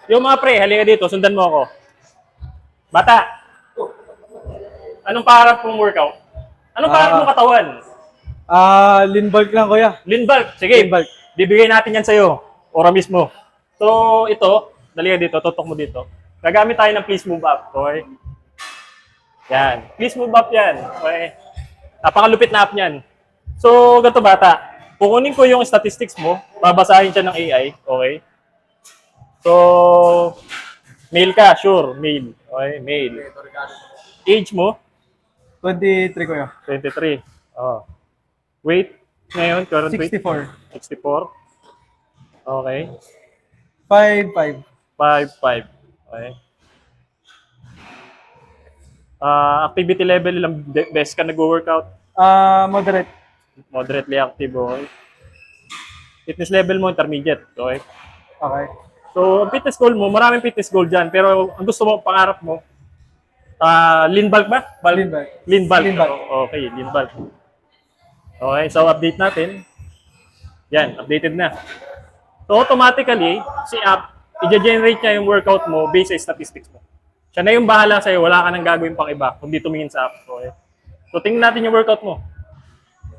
Yung mga pre, halika dito, sundan mo ako. Bata, anong pangarap mong workout? Anong pangarap mong katawan? Lean bulk lang, kuya. Lean bulk. Sige, Lean bulk. bibigay natin yan sa'yo. Ora mismo. So, ito, dali ka dito, tutok mo dito. Gagamit tayo ng please move up. Okay? Yan. Please move up yan. Okay? Napakalupit na app yan. So, ganito bata. Kukunin ko yung statistics mo. Babasahin siya ng AI. Okay? So, male ka, sure. Male. Okay, male. Age mo? 23, kuya. 23. Oh. Weight ngayon, current weight? 64. 64. Okay. 5'5". 5'5". Okay. Activity level, ilang best ka nag-workout? Moderate. Moderately active, okay. Fitness level mo, intermediate, okay. Okay. So, ang fitness goal mo, maraming fitness goal dyan, pero ang gusto mo, pangarap mo, lean bulk ba? Lean bulk. Lean bulk. Lean bulk. Okay, lean bulk. Okay, so update natin. Yan, updated na. So, automatically, si app, i-generate niya yung workout mo based sa statistics mo. Siya na yung bahala sa'yo, wala ka nang gagawin pang iba, kundi tumingin sa app. Okay? So, tingnan natin yung workout mo.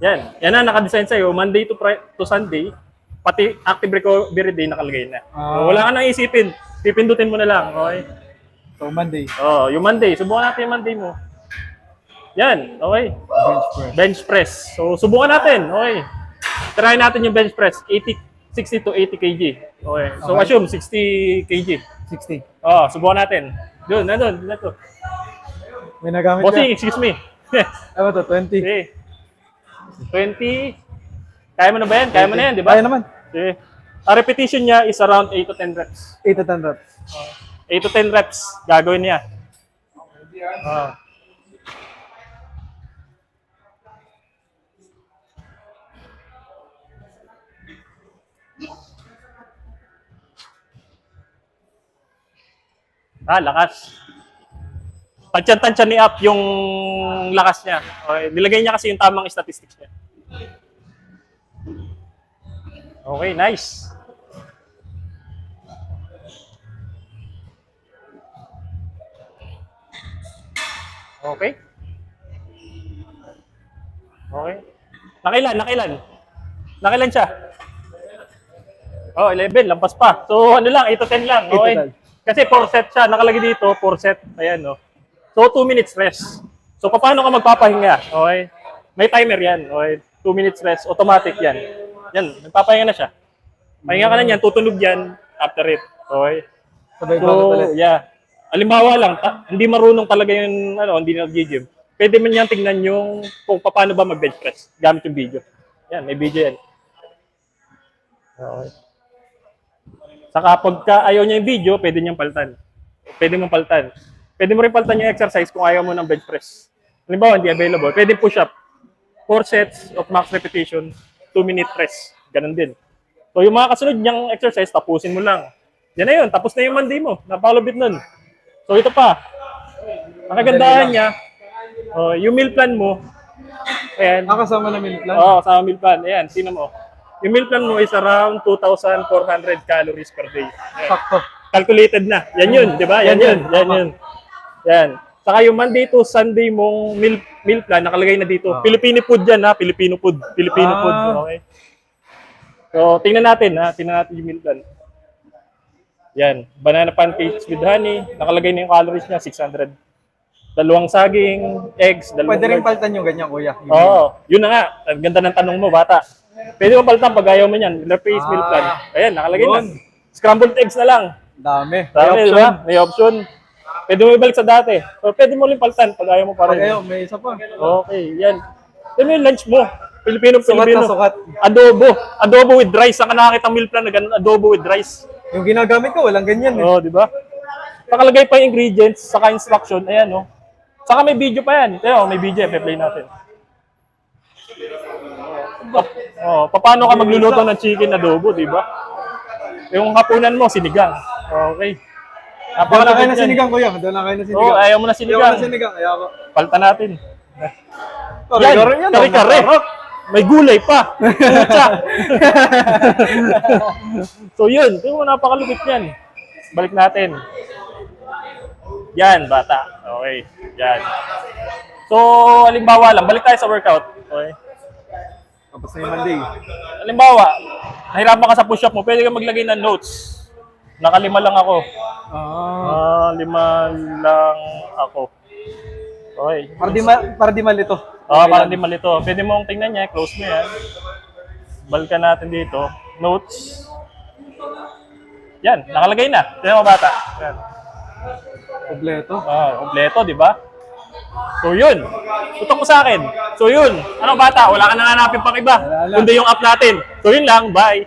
Yan. Yan na, nakadesign sa'yo, Monday to Sunday, pati active recovery day nakalagay na. So, wala ka nang isipin. Pipindutin mo na lang. Okay? So, Monday. Oh, yung Monday. Subukan natin yung Monday mo. Yan. Okay. Bench press. Bench press. So, subukan natin. Okay. Try natin yung bench press. 60 to 80 kg. Okay. So, Okay. assume 60 kg. 60. Oh, subukan natin. Doon, nandun. Nandun. May nagamit Bossing, ka? excuse me. Ano to? 20. Okay. 20. Kaya mo na ba yan? Kaya mo na yan, di ba? Kaya naman. Okay. Ang repetition niya is around 8 to 10 reps. 8 to 10 reps. 8 to 10 reps gagawin niya. Oh. Lakas. Tansyan-tansyan ni Up yung lakas niya. Okay. Nilagay niya kasi yung tamang statistics niya. Okay, nice. Okay. Okay. Nakailan? Nakailan siya? Oh, 11. Lampas pa. So, ano lang, 8 to 10 lang. 8 to Okay. 10. Kasi 4 set siya. Nakalagay dito, 4 set. Ayan, no. So, 2 minutes rest. So, paano ka magpapahinga? Okay. May timer yan. Okay. 2 minutes rest. Automatic yan. Yan. Nagpapahinga na siya. Pahinga ka na yan. Tutunog yan after it. Okay. Sabay So, bago ulit. yeah. Halimbawa lang, hindi marunong talaga yung, hindi nag-gym. Pwede man niyang tingnan yung kung paano ba mag-bench press gamit yung video. Yan, may video yan. Okay. Saka pagka ayaw niya yung video, pwede niyang palitan. Pwede mong palitan. Pwede mo rin palitan yung exercise kung ayaw mo ng bench press. Halimbawa, hindi available. Pwede push-up. 4 sets of max repetition, 2-minute rest. Ganun din. So, yung mga kasunod niyang exercise, tapusin mo lang. Yan na yun. Tapos na yung Monday mo. Napakalupit nun. So, ito pa. Ang kagandahan niya, yung meal plan mo, ayan. Kasama na meal plan? Oo, sa meal plan. Ayan, sino mo? Yung meal plan mo is around 2,400 calories per day. Ayan. Sakto. Calculated na. Yan yun, di ba? Yan yun. Yan. Saka yung Monday to Sunday mong meal plan, nakalagay na dito. Filipino food yan, ha? Filipino food. Filipino food. Okay. So, tingnan natin yung meal plan. Yan. Banana pancakes with honey. Nakalagay na yung calories niya, 600. Dalawang saging, eggs, dalawang Pwede rin egg. palitan yung ganyan, kuya. Oo. Yun na nga. Ang ganda ng tanong mo, bata. Pwede mo palitan pag ayaw mo yan. Replace meal plan. Ayan, nakalagay na. Scrambled eggs na lang. Dami. Dami, di ba? May option. Pwede mo ibalik sa dati. So, pwede mo rin palitan pag ayaw mo pa Pag rin. ayaw, may isa pa. Okay, yan. Yan yung lunch mo. Filipino. Sukat na sukat. Adobo. Adobo with rice. Saan ka nakakita meal plan na ganun? Adobo with rice. Yung ginagamit ko, walang ganyan eh. Oo, di ba? Nakalagay pa yung ingredients, saka instruction. Ayan, no? Saka may video pa yan. Ayan, may video. I-play natin. Paano ka magluluto ng chicken adobo, di ba? Yung hapunan mo, sinigang. Okay. Doon na kayo na sinigang, kuya. Doon na kayo na sinigang. Oo, ayaw mo na Ayaw sinigang. na sinigang. Ayaw ko. Palitan natin. Kare-kare yan. Kare-kare. May gulay pa. Pucha. So yun, tingnan mo napakalupit yan. Balik natin. Yan, bata. Okay. Yan. So, halimbawa lang, balik tayo sa workout. Okay. Tapos na yung Monday. Halimbawa, nahirapan ka sa push-up mo, pwede ka maglagay ng notes. Nakalima lang ako. Lima lang ako. Okay. Para di malito. Para di malito. Pwede mong tingnan niya, close mo yan. Balikan natin dito. Notes. Yan, nakalagay na. Tignan mo bata. Yan. Kompleto. Kompleto, di ba? So yun. Tutok mo sa akin. So yun. Ano bata, wala ka nang hanapin pang iba. Wala. Kundi yung app natin. So yun lang, bye.